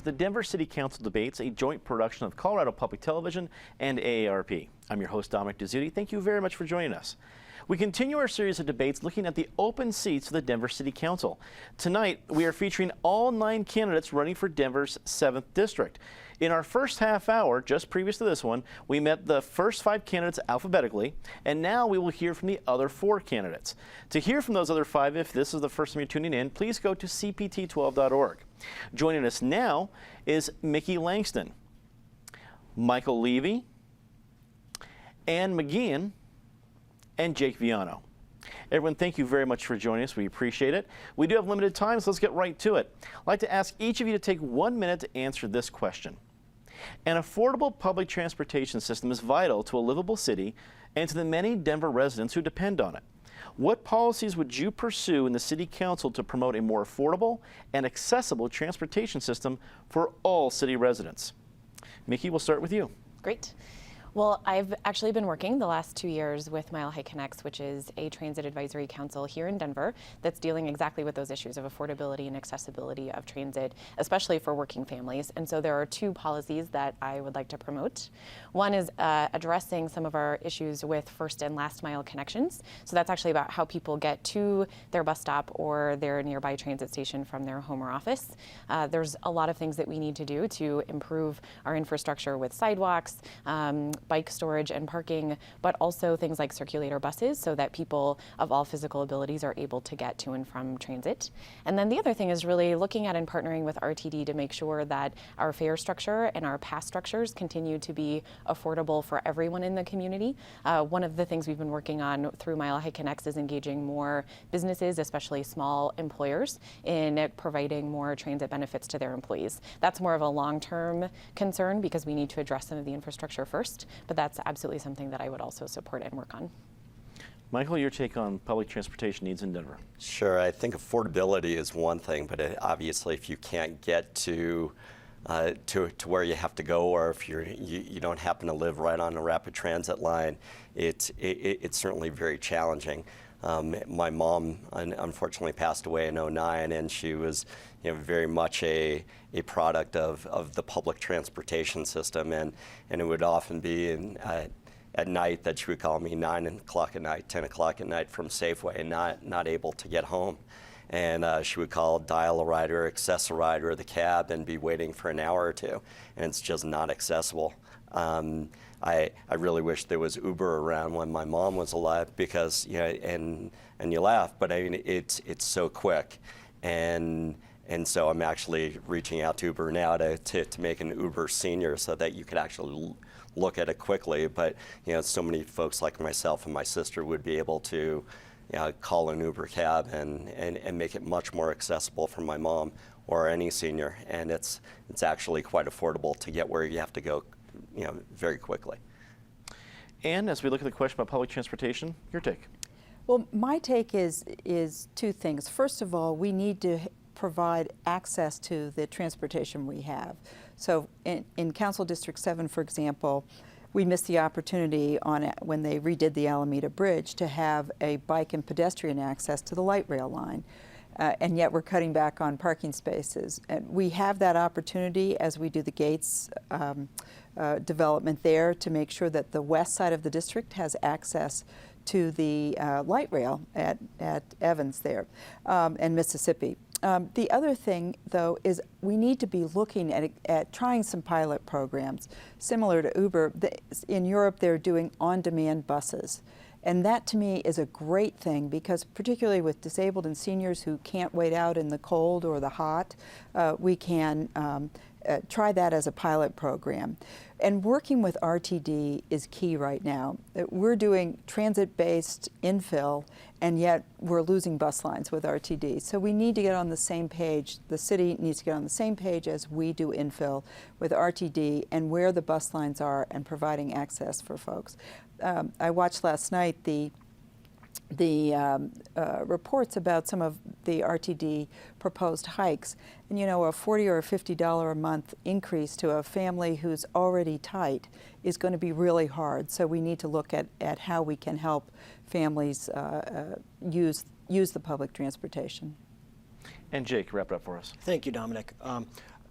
to the Denver City Council Debates, a joint production of Colorado Public Television and AARP. I'm your host, Dominic Dezzutti. Thank you very much for joining us. We continue our series of debates looking at the open seats for the Denver City Council. Tonight, we are featuring all 9 candidates running for Denver's 7th District. In our first half hour, just previous to this one, we met the first 5 candidates alphabetically, and now we will hear from the other 4 candidates. To hear from those other 5, if this is the first time you're tuning in, please go to cpt12.org. Joining us now is Mickey Langston, Michael Levy, Ann McGeehan, and Jake Viano. Everyone, thank you very much for joining us. We appreciate it. We do have limited time, so let's get right to it. I'd like to ask each of you to take 1 minute to answer this question. An affordable public transportation system is vital to a livable city and to the many Denver residents who depend on it. What policies would you pursue in the City Council to promote a more affordable and accessible transportation system for all city residents? Mickey, we'll start with you. Great. Well, I've actually been working the last 2 years with Mile High Connects, which is a transit advisory council here in Denver that's dealing exactly with those issues of affordability and accessibility of transit, especially for working families. And so there are 2 policies that I would like to promote. One is addressing some of our issues with first and last mile connections. So that's actually about how people get to their bus stop or their nearby transit station from their home or office. There's a lot of things that we need to do to improve our infrastructure with sidewalks, bike storage and parking, but also things like circulator buses so that people of all physical abilities are able to get to and from transit. And then the other thing is really looking at and partnering with RTD to make sure that our fare structure and our pass structures continue to be affordable for everyone in the community. One of the things we've been working on through Mile High Connects is engaging more businesses, especially small employers, in providing more transit benefits to their employees. That's more of a long-term concern because we need to address some of the infrastructure first. But that's absolutely something that I would also support and work on. Michael, your take on public transportation needs in Denver? Sure. I think affordability is one thing, but obviously if you can't get to where you have to go, or if you don't happen to live right on a rapid transit line, it's certainly very challenging. My mom unfortunately passed away in '09, and she was very much a product of the public transportation system, and it would often be at night that she would call me 9 o'clock at night, 10 o'clock at night from Safeway, and not able to get home. And she would dial a ride or access a ride or the cab and be waiting for an hour or 2, and it's just not accessible. I really wish there was Uber around when my mom was alive, because and you laugh, but I mean it's so quick, and so I'm actually reaching out to Uber now to make an Uber Senior so that you could actually look at it quickly. But so many folks like myself and my sister would be able to call an Uber cab and make it much more accessible for my mom or any senior, and it's actually quite affordable to get where you have to go very quickly. And as we look at the question about public transportation, your take? Well, my take is 2 things. First of all, we need to provide access to the transportation we have. So in Council District 7, for example, we missed the opportunity when they redid the Alameda Bridge to have a bike and pedestrian access to the light rail line. And yet we're cutting back on parking spaces. And we have that opportunity as we do the Gates development there to make sure that the west side of the district has access to the light rail at Evans there and Mississippi. The other thing, though, is we need to be looking at trying some pilot programs similar to Uber. In Europe, they're doing on-demand buses. And that, to me, is a great thing, because particularly with disabled and seniors who can't wait out in the cold or the hot, we can try that as a pilot program. And working with RTD is key right now. We're doing transit-based infill, and yet we're losing bus lines with RTD. So we need to get on the same page. The city needs to get on the same page as we do infill with RTD and where the bus lines are and providing access for folks. I watched last night the reports about some of the RTD proposed hikes. And a $40 or $50 a month increase to a family who's already tight is going to be really hard. So we need to look at how we can help families use the public transportation. And Jake, wrap it up for us. Thank you, Dominic.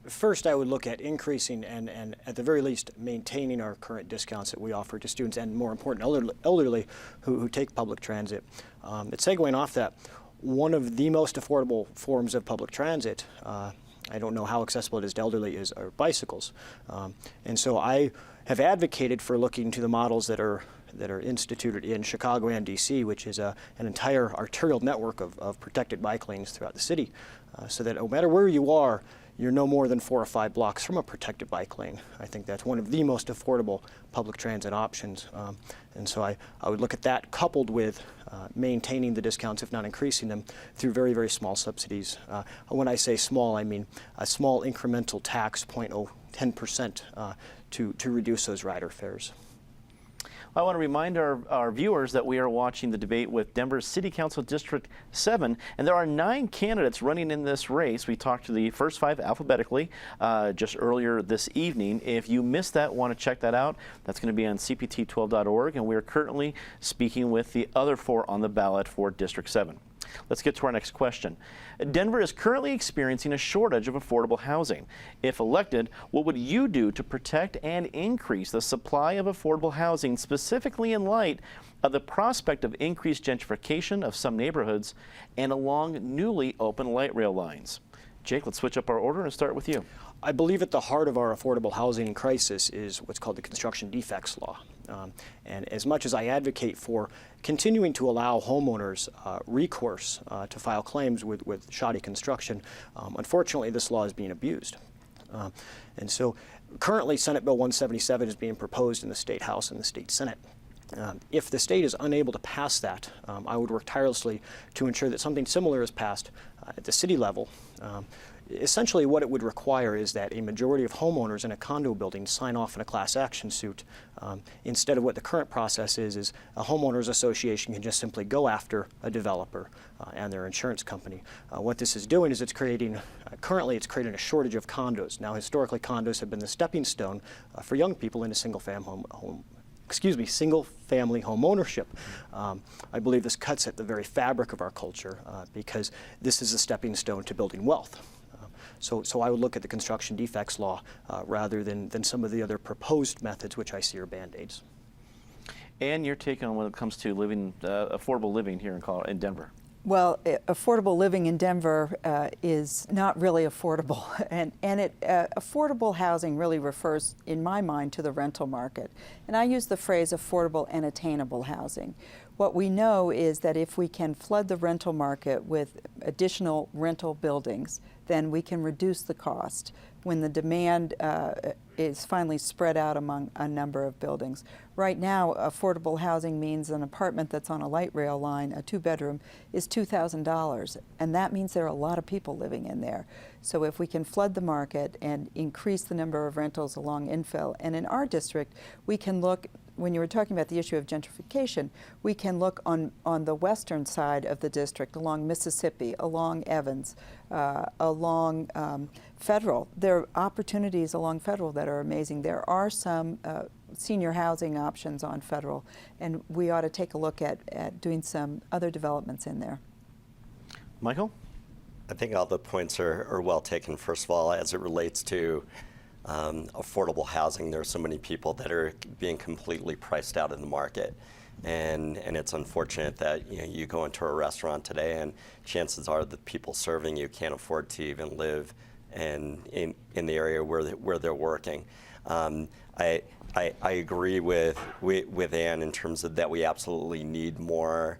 First, I would look at increasing and at the very least maintaining our current discounts that we offer to students and, more important, elderly who take public transit. But segueing off that, one of the most affordable forms of public transit, I don't know how accessible it is to elderly, are bicycles. And so I have advocated for looking to the models that are instituted in Chicago and DC, which is an entire arterial network of protected bike lanes throughout the city, so that no matter where you are, you're no more than 4 or 5 blocks from a protected bike lane. I think that's one of the most affordable public transit options. And so I would look at that coupled with maintaining the discounts, if not increasing them, through very, very small subsidies. When I say small, I mean a small incremental tax, 10%, to reduce those rider fares. I want to remind our viewers that we are watching the debate with Denver's City Council District 7, and there are 9 candidates running in this race. We talked to the first 5 alphabetically just earlier this evening. If you missed that, want to check that out, that's going to be on cpt12.org, and we are currently speaking with the other 4 on the ballot for District 7. Let's get to our next question. Denver is currently experiencing a shortage of affordable housing. If elected, what would you do to protect and increase the supply of affordable housing, specifically in light of the prospect of increased gentrification of some neighborhoods and along newly open light rail lines? Jake, let's switch up our order and start with you. I believe at the heart of our affordable housing crisis is what's called the construction defects law. And as much as I advocate for continuing to allow homeowners recourse to file claims with shoddy construction, unfortunately this law is being abused. And so currently Senate Bill 177 is being proposed in the State House and the State Senate. If the state is unable to pass that, I would work tirelessly to ensure that something similar is passed at the city level. Essentially what it would require is that a majority of homeowners in a condo building sign off in a class action suit, instead of what the current process is a homeowners association can just simply go after a developer and their insurance company. What this is doing is currently it's creating a shortage of condos. Now historically condos have been the stepping stone for young people into single-family home ownership. I believe this cuts at the very fabric of our culture because this is a stepping stone to building wealth. So I would look at the construction defects law rather than some of the other proposed methods, which I see are Band-Aids. And your take on when it comes to living, affordable living here in Denver? Well, affordable living in Denver is not really affordable, and affordable housing really refers, in my mind, to the rental market. And I use the phrase affordable and attainable housing. What we know is that if we can flood the rental market with additional rental buildings, then we can reduce the cost when the demand is finally spread out among a number of buildings. Right now, affordable housing means an apartment that's on a light rail line, a 2-bedroom, is $2,000, and that means there are a lot of people living in there. So if we can flood the market and increase the number of rentals along infill, and in our district, we can look, when you were talking about the issue of gentrification, we can look on the western side of the district, along Mississippi, along Evans, along Federal. There are opportunities along Federal that are amazing. There are some senior housing options on Federal, and we ought to take a look at doing some other developments in there. Michael? I think all the points are well taken. First of all, as it relates to affordable housing, there are so many people that are being completely priced out in the market. And it's unfortunate that you go into a restaurant today and chances are the people serving you can't afford to even live in the area where they're working. I agree with Ann in terms of that we absolutely need more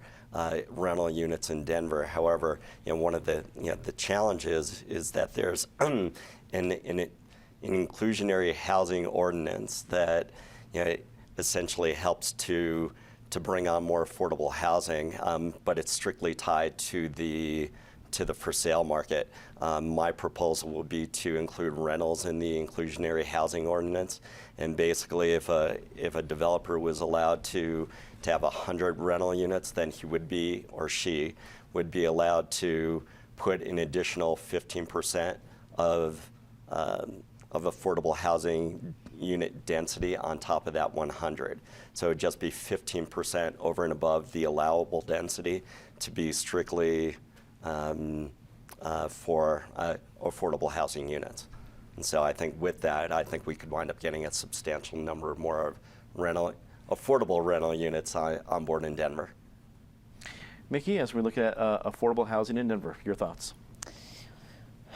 rental units in Denver. However, one of the challenges is that there's an inclusionary housing ordinance that essentially helps to bring on more affordable housing, but it's strictly tied to the for sale market. My proposal will be to include rentals in the inclusionary housing ordinance, and basically if a developer was allowed to have 100 rental units, then he would be, or she would be allowed to put an additional 15% of affordable housing unit density on top of that 100. So it would just be 15% over and above the allowable density to be strictly for affordable housing units. And so I think with that, I think we could wind up getting a substantial number more affordable rental units on board in Denver. Mickey, as we look at affordable housing in Denver, your thoughts?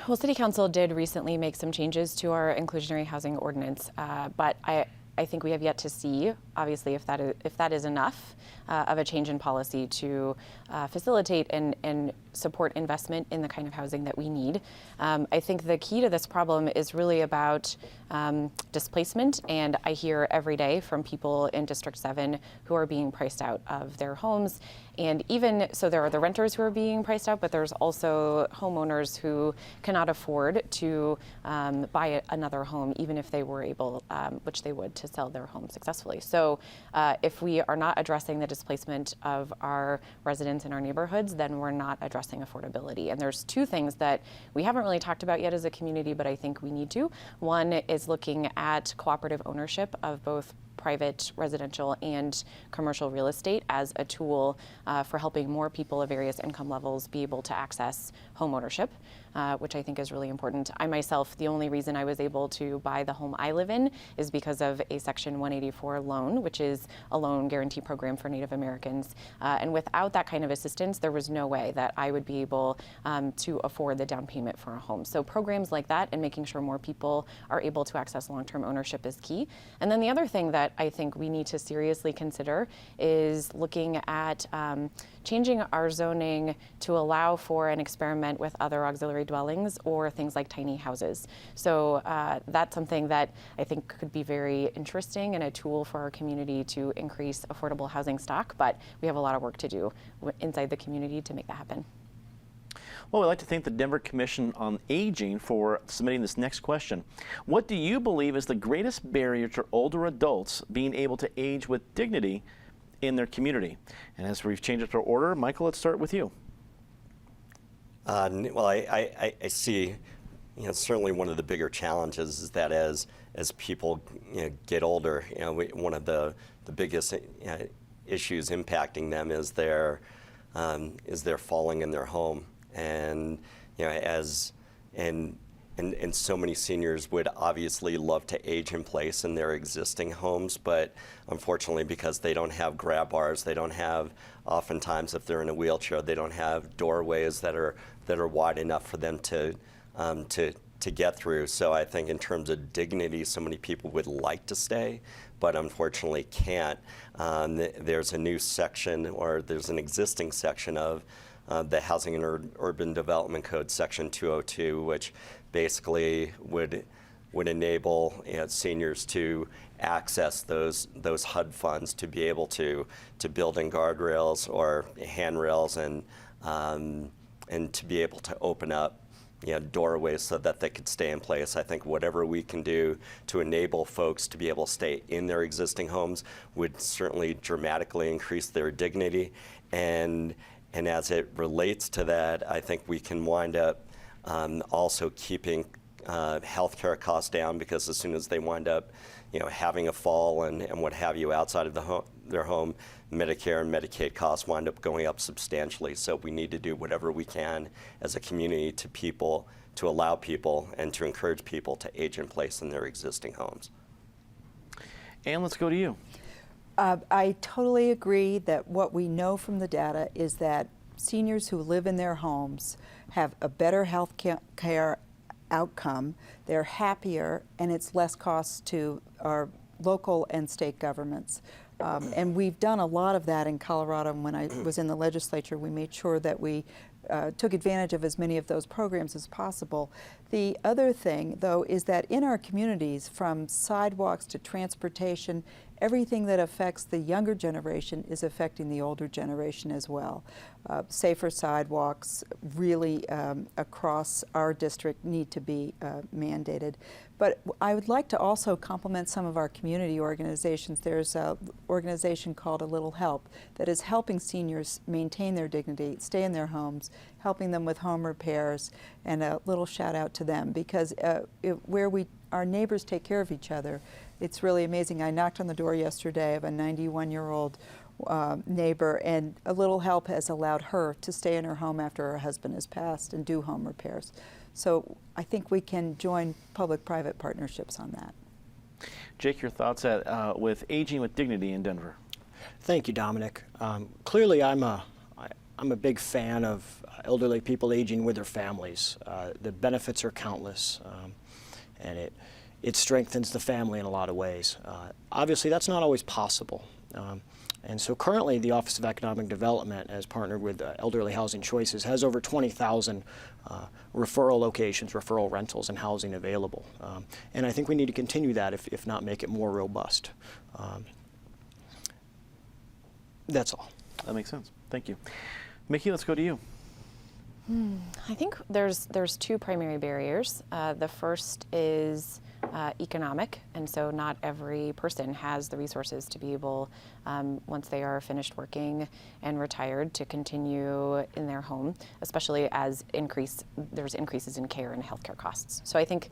Well, City Council did recently make some changes to our inclusionary housing ordinance, but I think we have yet to see, obviously, if that is enough of a change in policy to facilitate and support investment in the kind of housing that we need. I think the key to this problem is really about displacement, and I hear every day from people in District 7 who are being priced out of their homes. And even so, there are the renters who are being priced out, but there's also homeowners who cannot afford to buy another home, even if they were able, which they would, to sell their home successfully. So if we are not addressing the displacement of our residents in our neighborhoods, then we're not addressing affordability. And there's two things that we haven't really talked about yet as a community, but I think we need to. One is looking at cooperative ownership of both private residential and commercial real estate as a tool for helping more people of various income levels be able to access home ownership, which I think is really important. I myself, the only reason I was able to buy the home I live in is because of a Section 184 loan, which is a loan guarantee program for Native Americans. And without that kind of assistance, there was no way that I would be able to afford the down payment for a home. So programs like that and making sure more people are able to access long-term ownership is key. And then the other thing that I think we need to seriously consider is looking at changing our zoning to allow for an experiment with other auxiliary dwellings or things like tiny houses. So that's something that I think could be very interesting and a tool for our community to increase affordable housing stock, but we have a lot of work to do inside the community to make that happen. Well, we'd like to thank the Denver Commission on Aging for submitting this next question. What do you believe is the greatest barrier to older adults being able to age with dignity in their community? And as we've changed our order, Michael, let's start with you. Well, I see, certainly one of the bigger challenges is that as people get older, one of the biggest issues impacting them is their falling in their home. And and so many seniors would obviously love to age in place in their existing homes, but unfortunately, because they don't have grab bars, they don't have, oftentimes if they're in a wheelchair, they don't have doorways that are wide enough for them to get through. So I think in terms of dignity, so many people would like to stay, but unfortunately can't. There's a new section, or there's an existing section of the Housing and Urban Development Code, Section 202, which basically would enable seniors to access those HUD funds to be able to build in guardrails or handrails and to be able to open up doorways so that they could stay in place. I think whatever we can do to enable folks to be able to stay in their existing homes would certainly dramatically increase their dignity. And as it relates to that, I think we can wind up also keeping healthcare costs down, because as soon as they wind up having a fall and what have you outside of their home, Medicare and Medicaid costs wind up going up substantially. So we need to do whatever we can as a community to allow people and to encourage people to age in place in their existing homes. And let's go to you. I totally agree that what we know from the data is that seniors who live in their homes have a better health care outcome, they're happier, and it's less cost to our local and state governments. And we've done a lot of that in Colorado. When I was in the legislature, we made sure that we took advantage of as many of those programs as possible. The other thing, though, is that in our communities, from sidewalks to transportation, everything that affects the younger generation is affecting the older generation as well. Safer sidewalks really across our district need to be mandated. But I would like to also compliment some of our community organizations. There's an organization called A Little Help that is helping seniors maintain their dignity, stay in their homes, helping them with home repairs, and a little shout out to them, because where our neighbors take care of each other, it's really amazing. I knocked on the door yesterday of a 91-year-old neighbor, and A Little Help has allowed her to stay in her home after her husband has passed and do home repairs. So I think we can join public-private partnerships on that. Jake, your thoughts with Aging with Dignity in Denver? Thank you, Dominic. Clearly, I'm a big fan of elderly people aging with their families. The benefits are countless, and it strengthens the family in a lot of ways. Obviously, that's not always possible. And so currently, the Office of Economic Development, has partnered with Elderly Housing Choices, has over 20,000 referral locations, referral rentals, and housing available. And I think we need to continue that, if not make it more robust. That's all. That makes sense. Thank you. Mickey, let's go to you. I think there's two primary barriers. The first is economic, and so not every person has the resources to be able, once they are finished working and retired, to continue in their home, especially as there's increases in care and healthcare costs. So I think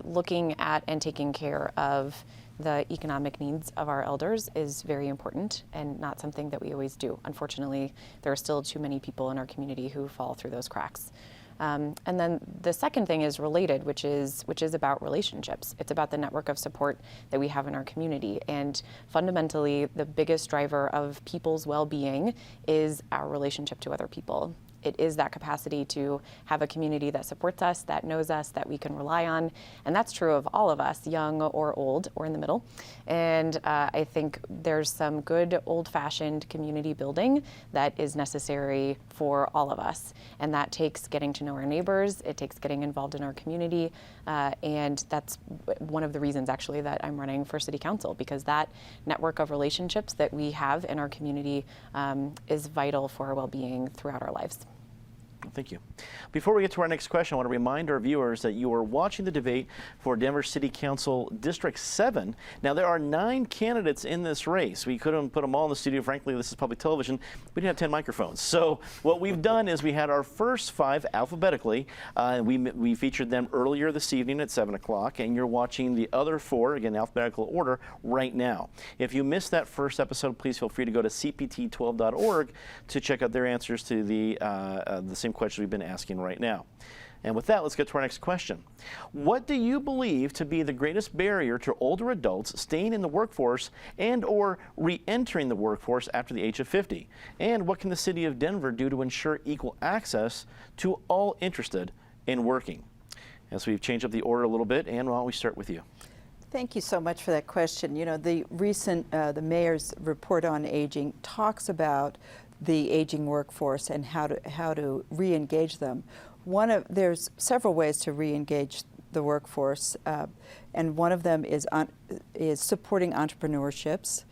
looking at and taking care of the economic needs of our elders is very important and not something that we always do. Unfortunately, there are still too many people in our community who fall through those cracks. And then the second thing is related, which is about relationships. It's about the network of support that we have in our community. And fundamentally, the biggest driver of people's well-being is our relationship to other people. It is that capacity to have a community that supports us, that knows us, that we can rely on. And that's true of all of us, young or old or in the middle. And I think there's some good old-fashioned community building that is necessary for all of us. And that takes getting to know our neighbors. It takes getting involved in our community. And that's one of the reasons, actually, that I'm running for City Council, because that network of relationships that we have in our community is vital for our well-being throughout our lives. Thank you. Before we get to our next question, I want to remind our viewers that you are watching the debate for Denver City Council District 7. Now, there are 9 candidates in this race. We couldn't put them all in the studio. Frankly, this is public television. We didn't have 10 microphones. So what we've done is we had our first 5 alphabetically. We featured them earlier this evening at 7 o'clock, and you're watching the other 4, again, alphabetical order, right now. If you missed that first episode, please feel free to go to cpt12.org to check out their answers to the same questions we've been asking right now. And with that, let's get to our next question. What do you believe to be the greatest barrier to older adults staying in the workforce and or re-entering the workforce after the age of 50? And what can the city of Denver do to ensure equal access to all interested in working? As we've changed up the order a little bit, and why don't we start with you? Thank you so much for that question. You know, the recent, the mayor's report on aging talks about the aging workforce and how to re-engage them. There's several ways to re-engage the workforce, and one of them is supporting entrepreneurships,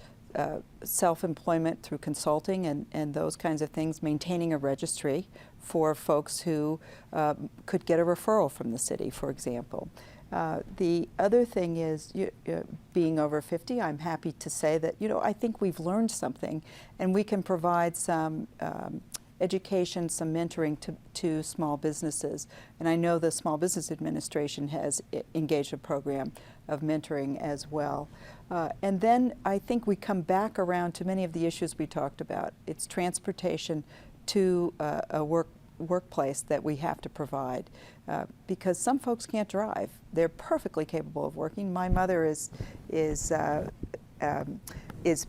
self-employment through consulting and those kinds of things, maintaining a registry for folks who could get a referral from the city, for example. The other thing is being over 50, I'm happy to say that, I think we've learned something, and we can provide some education, some mentoring to small businesses. And I know the Small Business Administration has engaged a program of mentoring as well. And then I think we come back around to many of the issues we talked about. It's transportation to a workplace that we have to provide, because some folks can't drive. They're perfectly capable of working. My mother is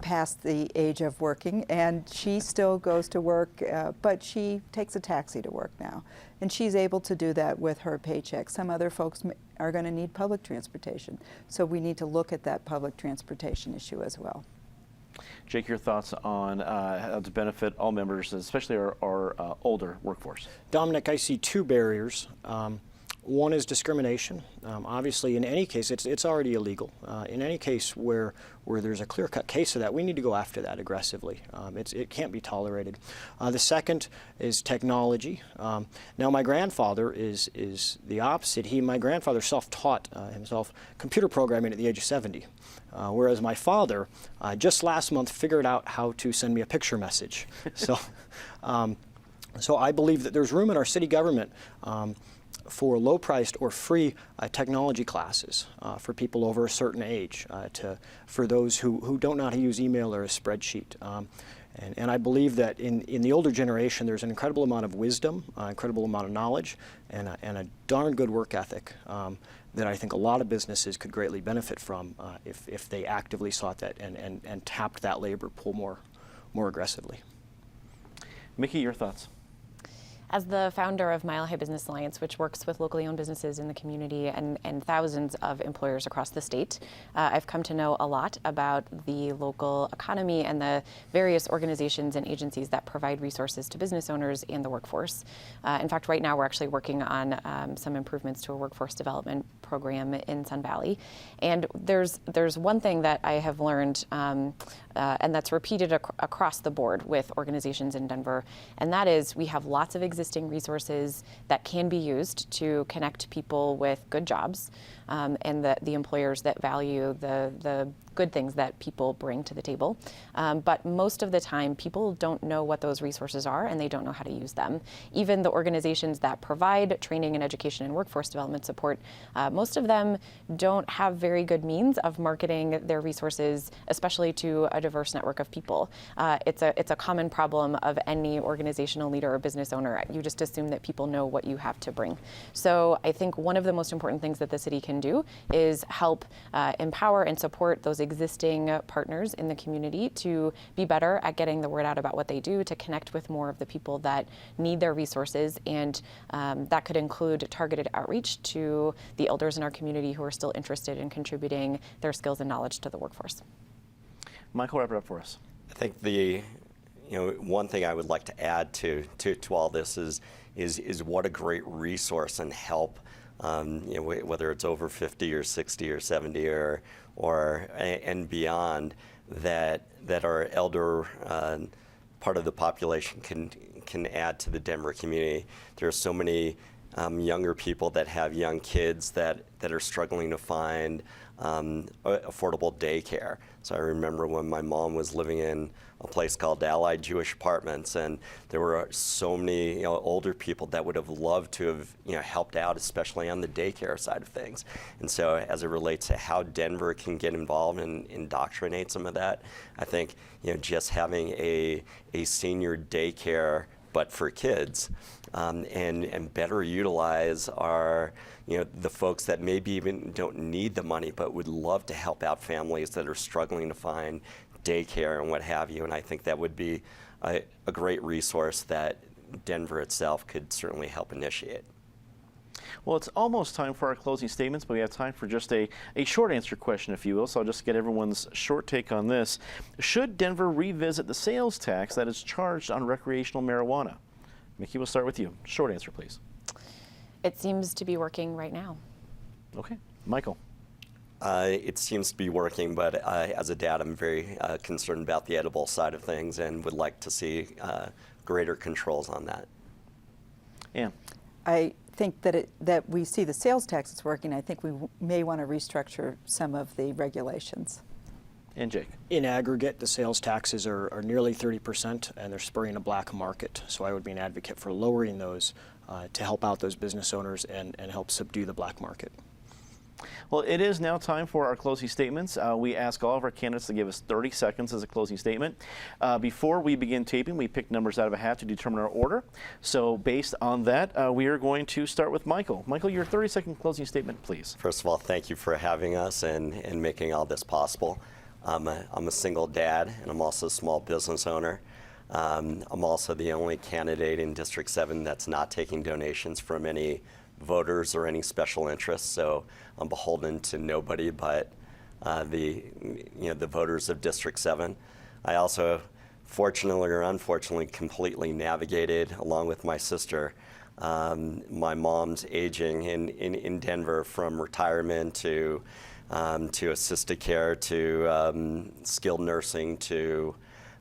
past the age of working, and she still goes to work, but she takes a taxi to work now, and she's able to do that with her paycheck. Some other folks are going to need public transportation, so we need to look at that public transportation issue as well. Jake, your thoughts on how to benefit all members, especially our older workforce? Dominic, I see 2 barriers. One is discrimination. Obviously, in any case, it's already illegal. In any case where there's a clear-cut case of that, we need to go after that aggressively. It can't be tolerated. The second is technology. Now, my grandfather is the opposite. My grandfather self-taught himself computer programming at the age of 70, whereas my father just last month figured out how to send me a picture message. So I believe that there's room in our city government for low-priced or free technology classes for people over a certain age, for those who don't know how to use email or a spreadsheet. And I believe that in the older generation, there's an incredible amount of wisdom, incredible amount of knowledge, and a darn good work ethic that I think a lot of businesses could greatly benefit from if they actively sought that and tapped that labor pool more aggressively. Mickey, your thoughts? As the founder of Mile High Business Alliance, which works with locally owned businesses in the community and thousands of employers across the state, I've come to know a lot about the local economy and the various organizations and agencies that provide resources to business owners and the workforce. In fact, right now we're actually working on some improvements to a workforce development program in Sun Valley. And there's one thing that I have learned, and that's repeated across the board with organizations in Denver, and that is we have lots of existing resources that can be used to connect people with good jobs and the employers that value the good things that people bring to the table. But most of the time, people don't know what those resources are and they don't know how to use them. Even the organizations that provide training and education and workforce development support, most of them don't have very good means of marketing their resources, especially to a diverse network of people. It's a common problem of any organizational leader or business owner. You just assume that people know what you have to bring. So I think one of the most important things that the city can do is help empower and support those existing partners in the community to be better at getting the word out about what they do, to connect with more of the people that need their resources, and that could include targeted outreach to the elders in our community who are still interested in contributing their skills and knowledge to the workforce. Michael, wrap it up for us. I think one thing I would like to add to all this is what a great resource and help, whether it's over 50 or 60 or 70 and beyond, that our elder part of the population can add to the Denver community. There are so many younger people that have young kids that are struggling to find affordable daycare. So I remember when my mom was living in a place called Allied Jewish Apartments, and there were so many older people that would have loved to have helped out, especially on the daycare side of things. And so as it relates to how Denver can get involved and indoctrinate some of that, I think just having a senior daycare but for kids, and better utilize our the folks that maybe even don't need the money but would love to help out families that are struggling to find daycare and what have you. And I think that would be a great resource that Denver itself could certainly help initiate. Well, it's almost time for our closing statements, but we have time for just a short answer question, if you will. So I'll just get everyone's short take on this. Should Denver revisit the sales tax that is charged on recreational marijuana? Mickey, we'll start with you. Short answer, please. It seems to be working right now. Okay. Michael. It seems to be working, but as a dad, I'm very concerned about the edible side of things and would like to see greater controls on that. Ann. I think that we see the sales tax is working. I think we may want to restructure some of the regulations. And Jake. In aggregate, the sales taxes are nearly 30%, and they're spurring a black market. So I would be an advocate for lowering those to help out those business owners and help subdue the black market. Well, it is now time for our closing statements. We ask all of our candidates to give us 30 seconds as a closing statement. Before we begin taping, we pick numbers out of a hat to determine our order. So based on that, we are going to start with Michael. Michael, your 30-second closing statement, please. First of all, thank you for having us and making all this possible. I'm a single dad, and I'm also a small business owner. I'm also the only candidate in District 7 that's not taking donations from any voters or any special interests, so I'm beholden to nobody but the voters of District 7. I also, fortunately or unfortunately, completely navigated, along with my sister, my mom's aging in Denver, from retirement to assisted care to skilled nursing to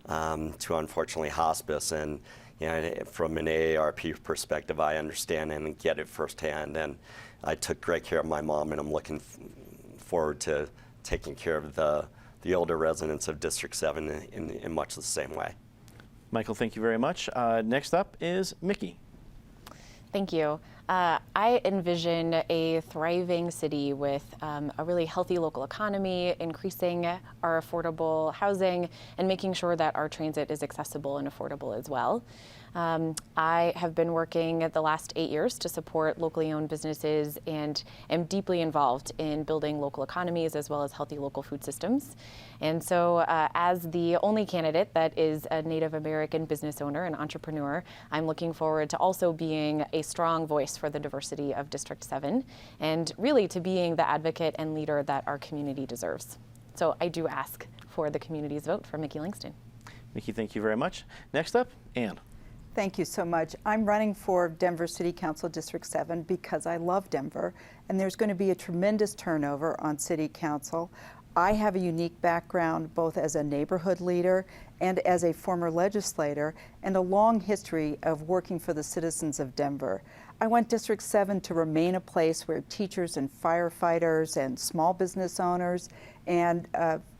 unfortunately hospice. And from an AARP perspective, I understand and get it firsthand. And I took great care of my mom, and I'm looking forward to taking care of the older residents of District 7 in much the same way. Michael, thank you very much. Next up is Mickey. Thank you. I envision a thriving city with a really healthy local economy, increasing our affordable housing, and making sure that our transit is accessible and affordable as well. I have been working the last 8 years to support locally owned businesses and am deeply involved in building local economies as well as healthy local food systems. And so as the only candidate that is a Native American business owner and entrepreneur, I'm looking forward to also being a strong voice for the diversity of District 7 and really to being the advocate and leader that our community deserves. So I do ask for the community's vote for Mickey Langston. Mickey, thank you very much. Next up, Ann. Thank you so much. I'm running for Denver City Council District 7 because I love Denver, and there's going to be a tremendous turnover on City Council. I have a unique background both as a neighborhood leader and as a former legislator, and a long history of working for the citizens of Denver. I want District 7 to remain a place where teachers and firefighters and small business owners and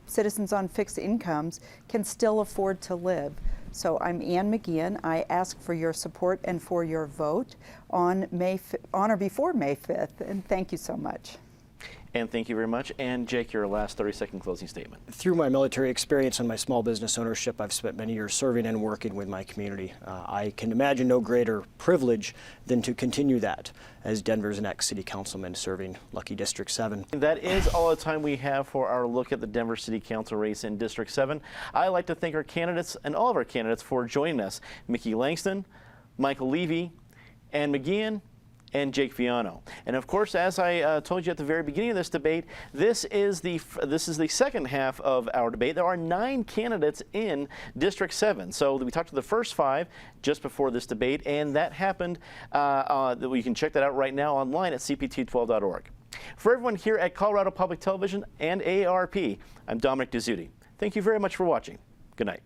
citizens on fixed incomes can still afford to live. So I'm Ann McGeehan. I ask for your support and for your vote on or before May 5th, and thank you so much. And thank you very much. And Jake, your last 30-second closing statement. Through my military experience and my small business ownership, I've spent many years serving and working with my community. I can imagine no greater privilege than to continue that as Denver's next city councilman serving Lucky District 7. That is all the time we have for our look at the Denver City Council race in District 7. I'd like to thank our candidates and all of our candidates for joining us. Mickey Langston, Michael Levy, Ann McGeehan, and Jake Viano. And of course, as I told you at the very beginning of this debate, this is the second half of our debate. There are 9 candidates in District 7. So we talked to the first 5 just before this debate, and that happened. You can check that out right now online at cpt12.org. For everyone here at Colorado Public Television and AARP, I'm Dominic Dezzutti. Thank you very much for watching. Good night.